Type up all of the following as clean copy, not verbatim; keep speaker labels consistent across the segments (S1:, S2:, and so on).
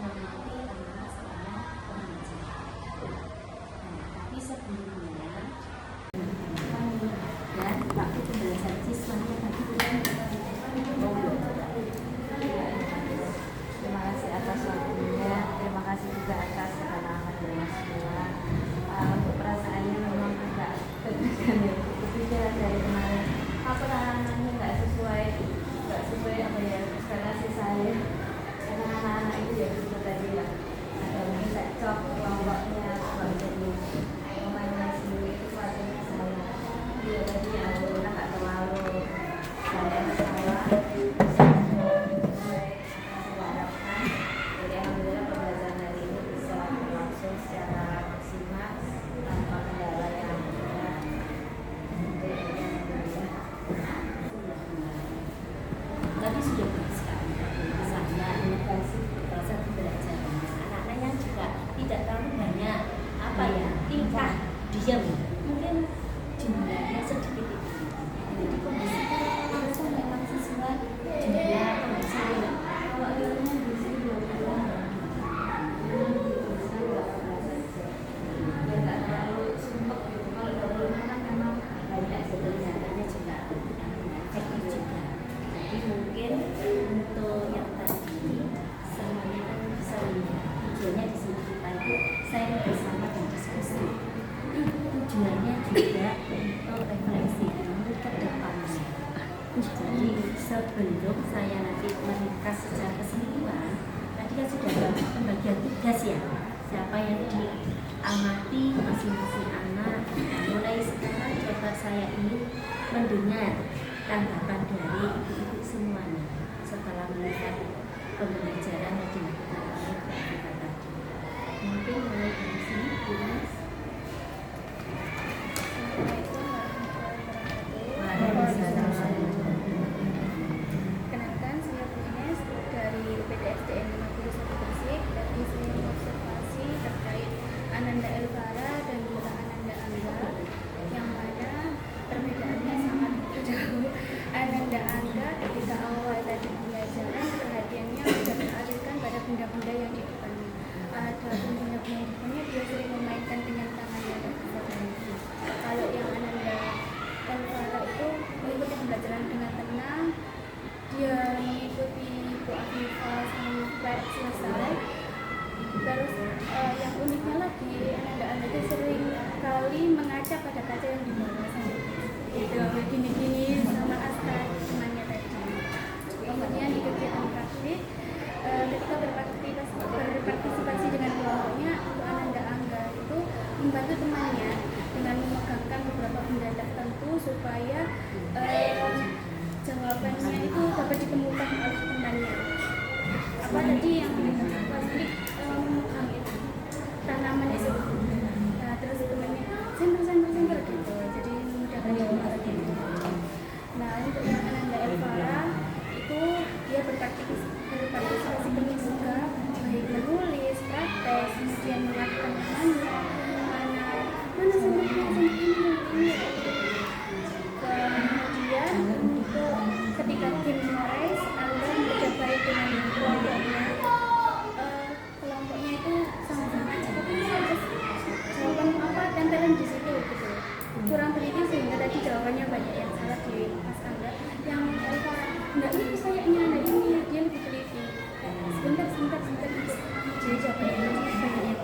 S1: menghormati anak selama pembelajaran. Tapi sebelumnya dan waktu pembelajaran siswanya tadi
S2: terima kasih atas waktunya, terima kasih juga atas ketenangan dari semua. Untuk perasaannya memang agak deg-degan ya, kepikiran dari kemarin apa anak-anaknya nggak sesuai apa ya ekspektasi saya, karena anak-anak itu ya itu tadi ya ada mungkin cocok kelompoknya kalau jadi pemainnya sendiri itu khawatirnya saya dia tadi alhamdulillah nggak terlalu saya salah jadi alhamdulillah pembelajaran hari ini bisa berlangsung secara maksimal tanpa kendala yang berat.
S1: tadi sudah dibahaskan misalnya inovasi proses pembelajaran. Anak-anaknya juga tidak terlalu banyak tingkah diam, mungkin jumlahnya sedikit itu. Jadi kondisinya langsung memang sesuai jumlah kondisi
S2: Awalnya di sini 20 nggak terlalu sumpah gitu. Kalau 20 kan memang banyak sebetulnya.
S1: caranya juga efektif juga. Jadi mungkin untuk yang tadi semuanya kan bisa lihat tujuannya di sini kita itu saya bersama dan diskusi. Tujuannya juga untuk refleksi ke depannya. Jadi sebelum saya nanti meringkas secara keseluruhan, tadi kan sudah ada pembagian tugas ya. Siapa yang diamati masing-masing anak. Nah, mulai sekarang coba saya ingin mendengar tanggapan dari ibu-ibu semuanya setelah melihat pembelajaran yang dilakukan oleh kita tadi. Mungkin mulai dari sini, Bu Mas.
S3: Kenalkan, saya Bu Ines dari UPTSDN 51 Gresik. Tadi saya observasi terkait Ananda Elvara dan juga Ananda Angga, yang mana perbedaannya sangat jauh. Ananda Angga ketika awal tadi pembelajaran perhatiannya sudah teralihkan pada benda-benda yang di depannya. Ada benda-benda yang di depannya dia sering memainkan dengan tangannya dan sebagainya. Kalau yang Ananda Elvara itu mengikuti pembelajaran dengan tenang, dia mengikuti Bu Afifah sampai selesai. Terus yang uniknya lagi, Ananda itu sering kali mengaca pada kaca yang di bawah itu gini-gini sama Aska temannya tadi. Kemudian di kegiatan praktik, ketika berpartisipasi dengan kelompoknya, Bu Ananda Angga itu membantu temannya dengan memegangkan beberapa benda tertentu supaya jawabannya itu dapat ditemukan oleh temannya. Apa tadi yang pasti memegang itu tanaman itu. Nah, terus temannya senter gitu. Jadi memudahkan dia gitu. Nah, untuk yang Ananda Elvara itu dia berpartisipasi penuh juga, baik menulis, praktek, kemudian melakukan mana sebenarnya ini. Kemudian untuk ketika tim Mores, Angga bekerja baik dengan kelompoknya. Kelompoknya itu sama-sama jawaban apa tempelan di situ gitu. Kurang teliti sehingga tadi jawabannya banyak yang salah di Mas Angga. Yang Elvara enggak ini kayaknya ada ini, dia lebih teliti. Sebentar gitu. Jadi jawabannya banyak.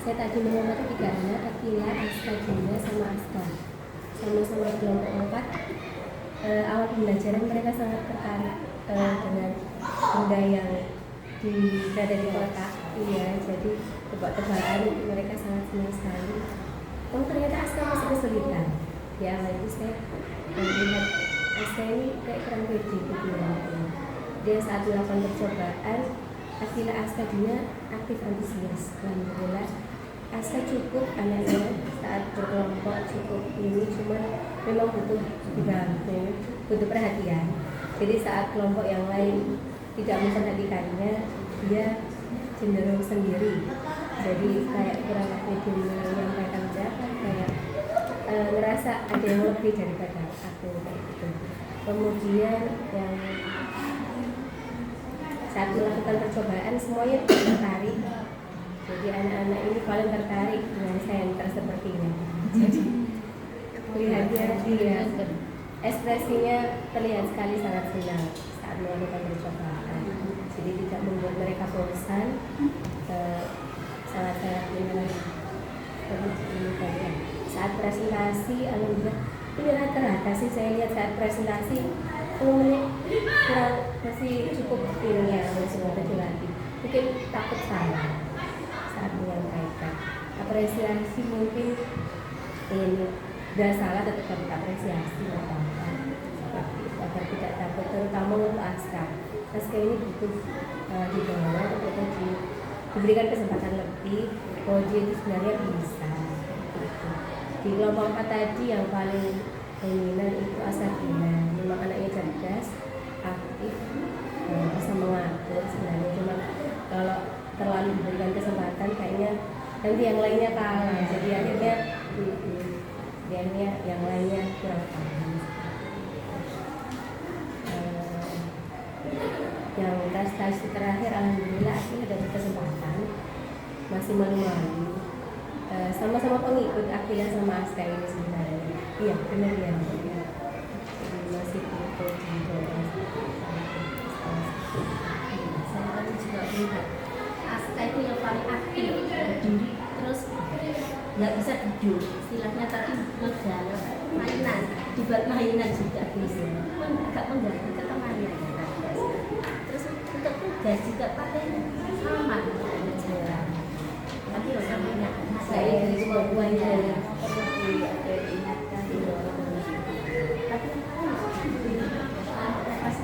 S1: Saya tadi mengamati 3 anak, Akila, Aska, Gina, sama Aska. Sama-sama kelompok 4. Awal pembelajaran mereka sangat tertarik dengan benda yang berada di kotak. Iya, jadi tebak-tebakan mereka sangat senang sekali. Oh, ternyata Aska masih kesulitan. Ya, lalu saya melihat Aska ini kayak kurang pede gitu ya. Dia saat melakukan percobaan, Akila, Aska, Gina aktif antusias. Alhamdulillah. Aska cukup anaknya saat berkelompok cukup ini, cuma memang butuh dibantu, butuh perhatian. Jadi saat kelompok yang lain tidak memperhatikannya, dia
S4: cenderung sendiri, jadi kayak kurang pede menyampaikan pendapat, kayak ngerasa ada yang lebih daripada aku kayak gitu. Kemudian yang saat melakukan percobaan semuanya tertarik, jadi anak-anak ini paling tertarik dengan senter sepertinya. Jadi lihatnya dia ekspresinya terlihat sekali sangat senang saat melakukan percobaan, jadi tidak membuat mereka bosan, sangat-sangat menarik. Kemudian saat presentasi, alhamdulillah ini rata-rata sih saya lihat saat presentasi kurang, masih cukup ini ya, masih lagi mungkin takut salah saat menyampaikan. Apresiasi mungkin ini udah salah tetap dapat apresiasi apa-apa seperti itu, agar tidak takut, terutama untuk Aska ini butuh didorong untuk diberikan kesempatan lebih bahwa dia itu sebenarnya bisa gitu. Di kelompok 4 tadi yang paling dominan itu Asabina, memang anaknya cerdas, aktif, bisa mengatur sebenarnya, cuma kalau terlalu diberikan kesempatan kayaknya nanti yang lainnya kalah, jadi akhirnya yang lainnya kurang paham. Yang tes terakhir alhamdulillah akhirnya dapat kesempatan, masih malu-malu, sama-sama pengikut Akila sama Aska ini sebenarnya. Iya benar ya, masih pengikut di daerah.
S1: Saya tadi juga melihat Aska itu yang paling aktif, berdiri terus nggak bisa duduk, istilahnya tadi ngejar mainan, dibuat mainan juga bisa, pun agak mengganggu ketemannya ya. Terus untuk tugas juga pakai sama jalan, tapi orang punya anak
S4: Saya dari kemampuannya perlu diingatkan,
S1: tapi pas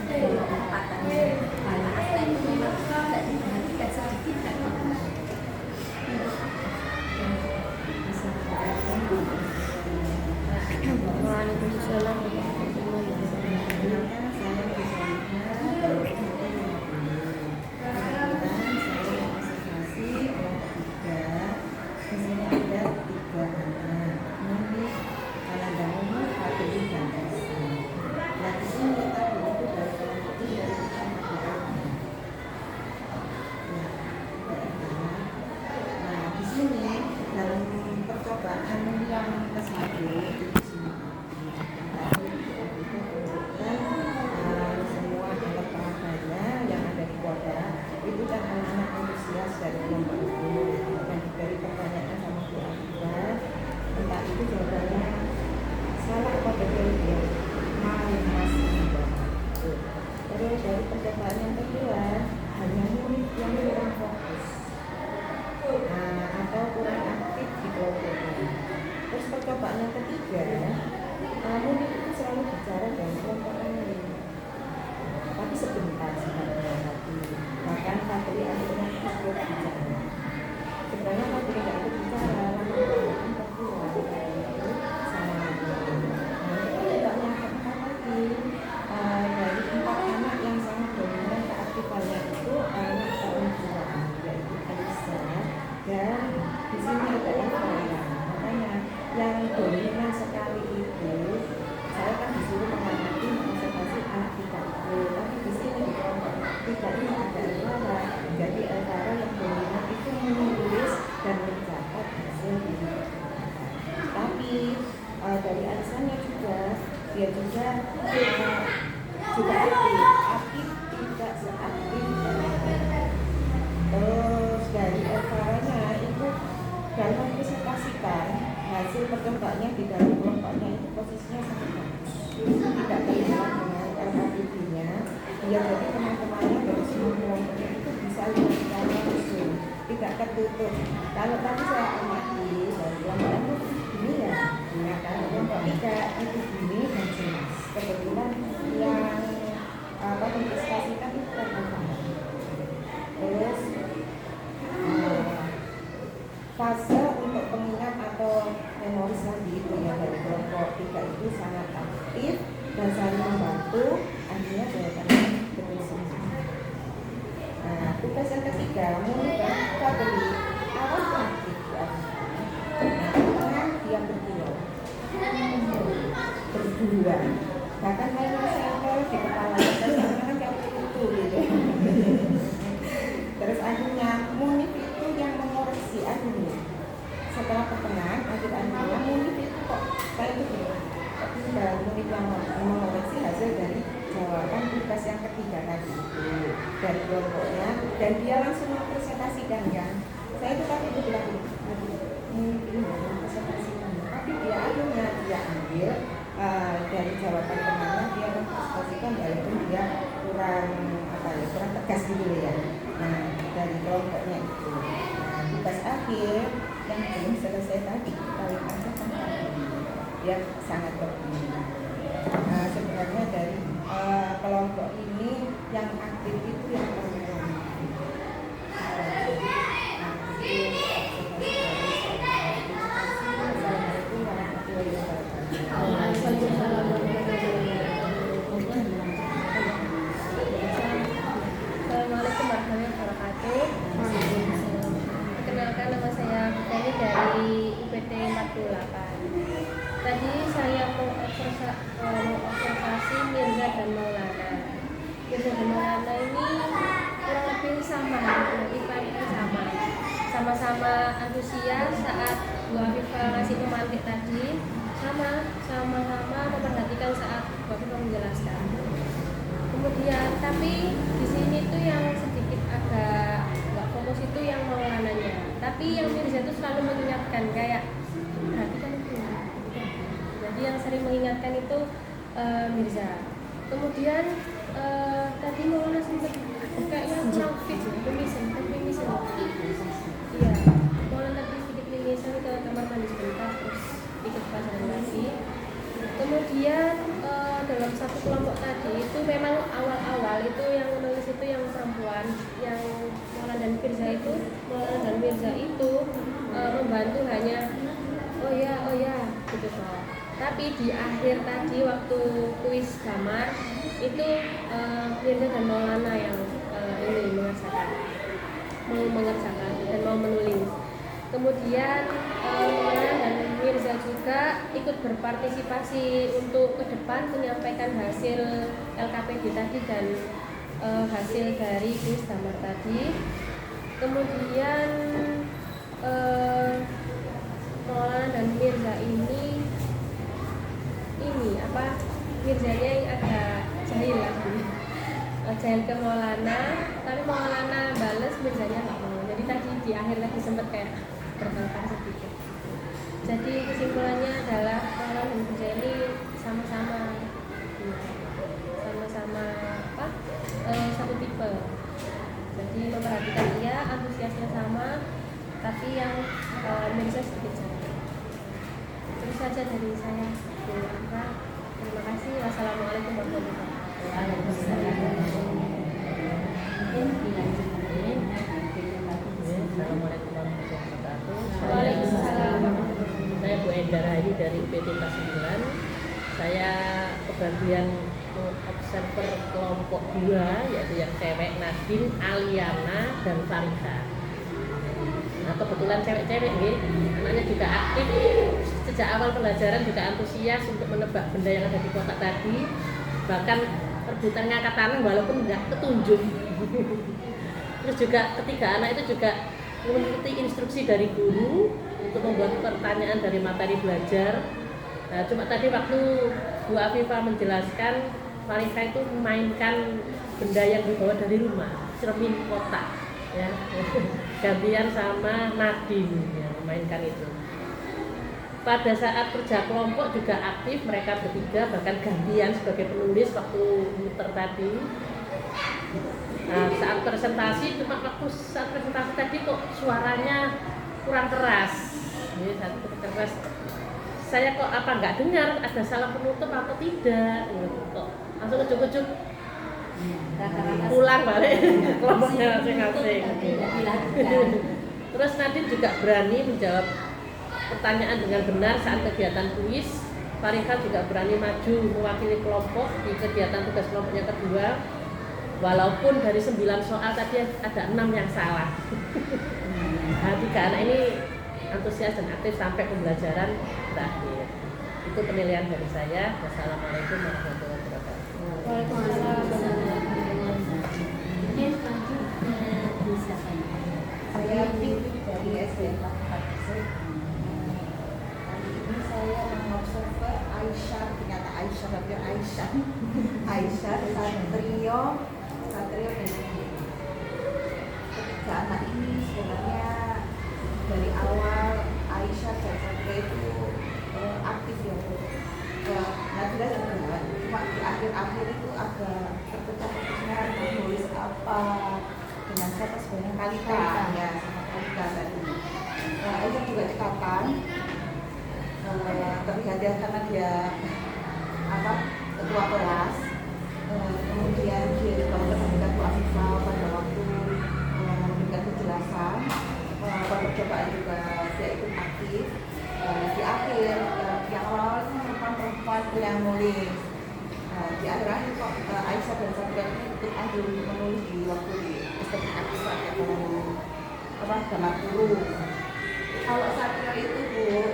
S1: kesempatannya karena Aska itu memang tidak diperhatikan sedikit kan.
S4: Waalaikumsalam warahmatullahi wabarakatuh. Terus dari percobaan yang kedua, hanya murid yang kurang fokus atau kurang aktif di kelompoknya. Terus percobaan yang ketiga, murid itu selalu bicara dengan kelompok lain, tapi sebentar sebenarnya tadi. Bahkan Fadli akhirnya ikut bicara. Sebenarnya Fadli tidak ikut bicara, lalu mengatakan terkeluar itu sama lagi. Nah, kita tidak menyatakan lagi. Dari 4 anak yang sangat dominan keaktifannya itu anak tahun 2, yaitu Alisa, dan di sini ada Eva. Makanya yang dominan sekali itu saya kan disuruh mengamati observasi anak 3, tapi di sini di kelompok 3 ini ada Eva. Jadi Eva yang dominan itu menulis dan mencatat hasil ini. Tapi dari Alisanya juga dia juga aktif tidak seaktif. Terus dari Evaranya itu dalam mempresentasikan hasil percobaannya di dalam kelompoknya itu posisinya sangat bagus, tidak terlihat dengan LHDP-nya. Ya, jadi teman-temannya dari semua kelompoknya itu bisa lihat secara langsung, tidak tertutup. Kalau tadi saya amati dari kelompok itu ini ya, kan kelompok 3 itu gini dan jelas. Kebetulan yang menginvestasikan itu kan apa? Terus fase untuk pengingat atau memori lagi itu ya dari kelompok 3 itu sangat aktif dan saling membantu, akhirnya jawabannya betul semua. Nah, tugas yang ketiga ketiga Muni dan Fadli awal aktif di Arifah. Nah, dia berdua bahkan saya nempel di kepala saya kan kayak itu gitu. Terus akhirnya Munif itu yang mengoreksi akhirnya setelah pertengahan akhirnya Munif itu kok saya itu kok tinggal Munif yang mengoreksi hasil dari jawaban tugas yang ketiga tadi itu dari kelompoknya dan dia langsung mempresentasikan kan. Saya itu tadi itu bilang Munif ini mempresentasikan tapi dia akhirnya dia ambil dari jawaban temannya dia mempresentasikan walaupun dia kurang kurang tegas gitu ya. Nah dari kelompoknya itu tugas akhir yang belum selesai tadi kalian aja kan dia sangat berguna. Sebenarnya dari kelompok ini yang aktif itu yang perempuan.
S2: Assalamualaikum warahmatullahi wabarakatuh. Perkenalkan, nama saya Bukani dari UPT 48. Tadi saya mau observasi Mirza dan Maulana. Mirza dan Maulana ini kurang lebih sama, IPA sama. Sama-sama antusias saat Bu Afifah ngasih pemantik tadi, sama-sama memperhatikan saat Bu Afifah menjelaskan. Kemudian tapi di sini tuh yang sedikit agak nggak fokus itu yang Maulananya. Tapi yang Mirza itu selalu mengingatkan kayak perhatikan itu. Jadi yang sering mengingatkan itu Mirza. Kemudian tadi Maulana sempat kayaknya kurang fit mimisan. Iya, Maulana tadi sedikit mimisan ke kamar mandi sebentar terus ikut pasangan lagi. Kemudian dalam satu kelompok tadi itu memang awal-awal itu yang menulis itu yang perempuan, yang Maulana dan Mirza itu membantu hanya oh ya gitu toh. Tapi di akhir tadi waktu kuis kamar itu Mirza dan Maulana yang ini mengerjakan dan mau menulis. Kemudian Maulana dan Mirza juga ikut berpartisipasi untuk ke depan menyampaikan hasil LKPD tadi dan hasil dari kuis kamar tadi. Kemudian Maulana dan Mirza ini Mirzanya yang agak jahil jahil ke Maulana, tapi Maulana bales, Mirzanya nggak mau. Jadi tadi di akhir tadi sempat kayak bertengkar sedikit. Jadi kesimpulannya adalah Maulana dan Mirza ini sama-sama satu tipe. Jadi memperhatikan dia, antusiasnya sama, tapi yang Mirza sedikit jahil. Itu saja dari saya. Terima kasih. Wassalamualaikum warahmatullahi wabarakatuh.
S5: Assalamualaikum warahmatullahi wabarakatuh.
S2: Waalaikumsalam.
S5: Saya Bu Endar Hayu dari UPT 49. Saya kebagian observer kelompok 2 yaitu yang cewek Nadine, Aliana, dan Farika. Nah kebetulan cewek-cewek nih, anaknya juga aktif. Sejak awal pelajaran juga antusias untuk menebak benda yang ada di kotak tadi. Bahkan rebutan ngangkat tangan walaupun nggak ketunjuk. Terus juga ketiga anak itu juga mengikuti instruksi dari guru untuk membuat pertanyaan dari materi belajar. Nah, cuma tadi waktu Bu Afifah menjelaskan, Farika itu memainkan benda yang dibawa dari rumah, cermin kotak, ya. Gantian sama Nadine yang memainkan itu. Pada saat kerja kelompok juga aktif, mereka bertiga bahkan gantian sebagai penulis waktu muter tadi. Nah, saat presentasi tadi kok suaranya kurang keras. Jadi saat keras saya kok nggak dengar ada salah penutup atau tidak kok langsung ujuk-ujuk pulang balik kelompoknya masing-masing. Terus Nadine juga berani menjawab pertanyaan dengan benar saat kegiatan kuis. Farika juga berani maju mewakili kelompok di kegiatan tugas kelompoknya kedua. Walaupun dari 9 soal tadi ada 6 yang salah. Nah, 3 anak ini antusias dan aktif sampai pembelajaran terakhir. Itu penilaian dari saya. Wassalamualaikum warahmatullahi wabarakatuh.
S3: Waalaikumsalam.
S1: Mungkin lanjut ke siapa ini?
S4: Saya Fikri dari SD 44 Gresik. Kali ini saya mengobserver Aisyah, ternyata Aisyah tapi Aisyah. Aisyah Satrio Beni. Ketiga anak ini sebenarnya dari awal Aisyah dan Satrio itu aktif ya. Nabila juga, cuma di akhir-akhir itu agak terpecah-pecahnya menulis apa dengan siapa sebenarnya Kalita ya, sama Kalita tadi. Aisyah juga cekatan, terlihat ya karena dia ketua kelas. Kemudian dia juga memberikan Bu Afifah pada waktu memberikan penjelasan. Pada percobaan juga dia ikut aktif. Di akhir yang awal-awal itu merupakan perempuan yang nulis. Di akhir-akhir kok Aisyah dan Satria ini ikut andil menulis di waktu di estetik aksa gambar guru. Kalau Satria itu Bu,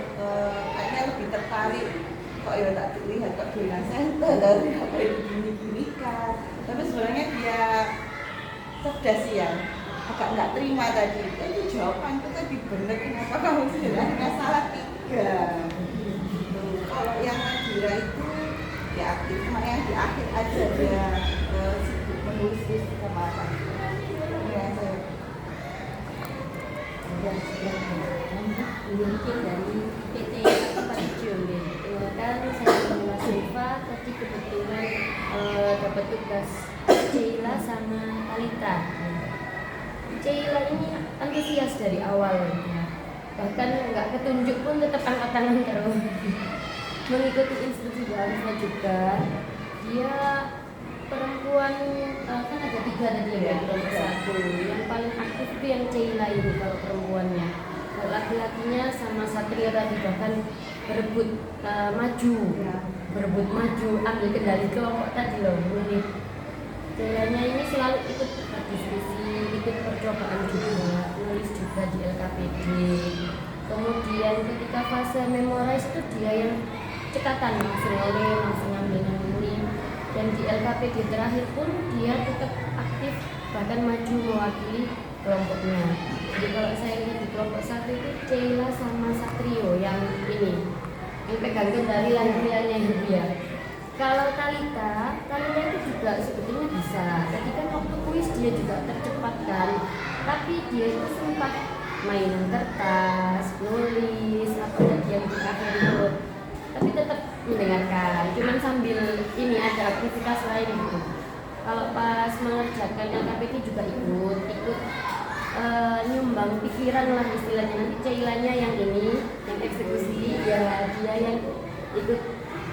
S4: kayaknya lebih tertarik kok ya tak dilihat kok dolan center apa itu gini-gini kan. Tapi sebenarnya dia cerdas ya, agak nggak terima tadi. Itu jawaban itu tadi bener, kenapa kamu sebenarnya salah 3. Kalau yang Nadira itu ya aktif, cuma yang di akhir aja dia sibuk menulis sama apa. Ya saya.
S1: Mungkin dari PT Pacium kan saya dengan Siva tadi kebetulan dapat tugas Ceila sama Kalita. Ceila ini antusias dari awal ya. Bahkan nggak ketunjuk pun tetap angkat tangan terus. Mengikuti instruksi Bu Alisa juga. Dia perempuan kan ada 3 tadi ya, kelompok 1. Yang paling aktif itu yang Ceila ini kalau perempuannya. Kalau laki-lakinya sama Satria tadi bahkan berebut maju, ambil kendali kelompok tadi loh. Ceilanya ini selalu ikut berdiskusi, ikut percobaan juga, nulis juga di LKPD. Kemudian ketika fase memorize itu dia yang cekatan, langsung ngambil ini. Dan di LKPD terakhir pun dia tetap aktif, bahkan maju mewakili kelompoknya. Jadi kalau saya lihat di kelompok 1 itu Ceila sama Satrio yang ini, yang pegang kendali lahiriannya dia. Kalau Kalita itu juga sebetulnya bisa. Tadi kan waktu kuis dia juga tercepat kan, tapi dia itu sempat mainan kertas, nulis, apa tadi yang di akhir itu. Tapi tetap mendengarkan, cuman sambil ini ada aktivitas lain gitu. Kalau pas mengerjakan LKPD juga ikut nyumbang pikiran lah istilahnya. Nanti Ceilanya yang ini, yang eksekusi, ya dia yang ikut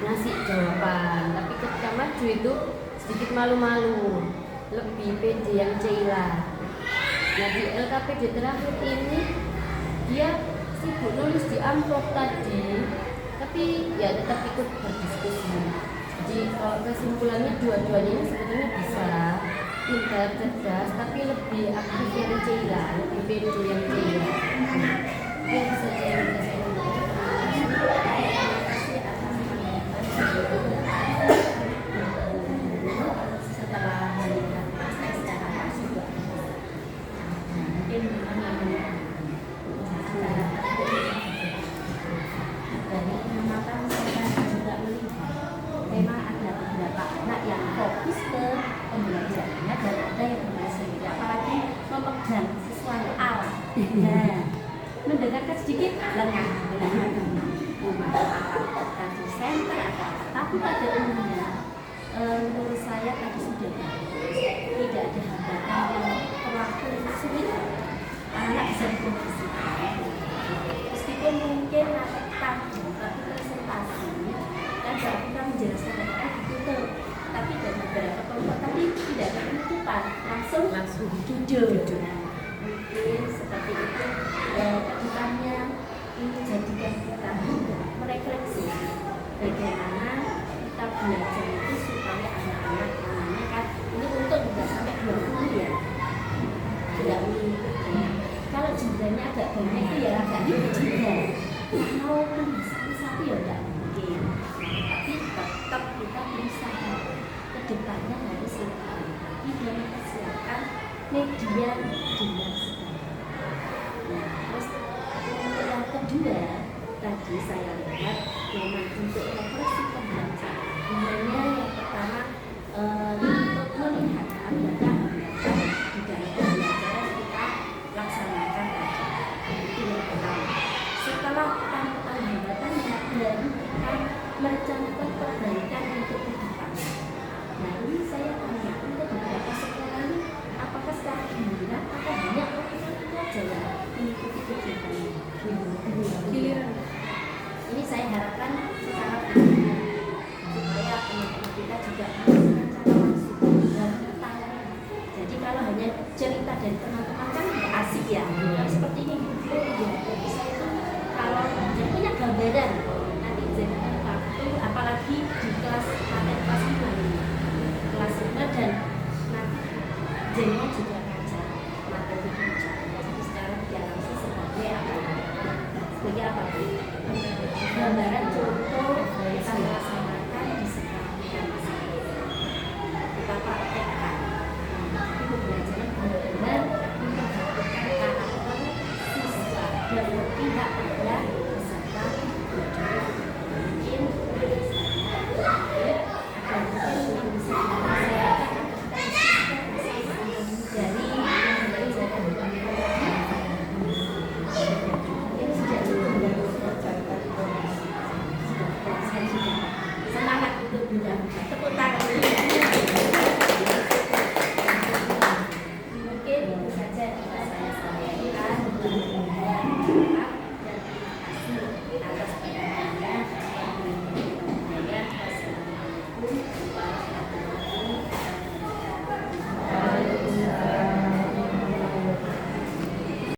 S1: ngasih jawaban. Tapi ketika maju itu sedikit malu-malu, lebih pede yang Ceila. Nah di LKPD terakhir ini dia sibuk nulis di amplop tadi, tapi ya tetap ikut berdiskusi. Jadi kalau kesimpulannya dua-duanya ini sebetulnya bisa pintar, cerdas, tapi lebih aktif yang Ceila, lebih pede yang Ceila. Itu yang bisa saya setelah melihat secara langsung juga mungkin dari pengamatan saya juga melihat memang ada beberapa anak yang fokus ke pembelajarannya dan ada yang berhasil, apalagi memegang sesuatu alat. Nah, mendengarkan sedikit lengah dengan alat tadi center atau tapi pada umumnya menurut saya tadi sudah bagus, tidak ada hambatan yang terlalu sulit, anak bisa dikondisikan. Meskipun mungkin tadi waktu presentasi kan saya pernah menjelaskan tadi ditutup, tapi dari beberapa kelompok tadi tidak ada penutupan, langsung jujur. Mungkin seperti itu kedepannya ini jadikan kita merefleksi bagaimana kita belajar itu supaya anak-anak namanya kan ini untuk tidak sampai uangnya agak banyak itu ya agak ribet juga. Mau beli satu-satu ya enggak mungkin. Tapi tetap kita berusaha ke depannya harus lebih lagi dan mempersiapkan media dengan sebaik. Nah, terus untuk yang kedua tadi saya lihat memang untuk referensi pembelajaran. Sebenarnya yang pertama untuk melihat hambatan-hambatan di dalam pembelajaran kita laksanakan tadi. Itu yang pertama. Setelah tanpa hambatan yang baru kita merencanakan perbaikan untuk kedepannya. Nah ini saya tanya untuk beberapa sekolah ini apakah secara giliran atau hanya program itu aja yang mengikuti kegiatan ini? Giliran. Ini saya harapkan secara giliran supaya teman-teman kita juga merasakan secara langsung dan bertanya. Jadi kalau hanya cerita dari teman-teman kan nggak asik ya. Kalau seperti ini, oh iya, jadi saya itu kalau dia punya gambaran nanti jadikan waktu, apalagi di kelas materi kelas 5 ini, kelas 5 dan nanti jadinya juga ngajar materi kerja. Jadi secara tidak langsung sebagai apa? Sebagai apa? Gambaran contoh kita melaksanakan di sekolah kita masing-masing. Kita praktekkan. Jadi pembelajaran benar-benar memperhatikan karakter siswa dan pihak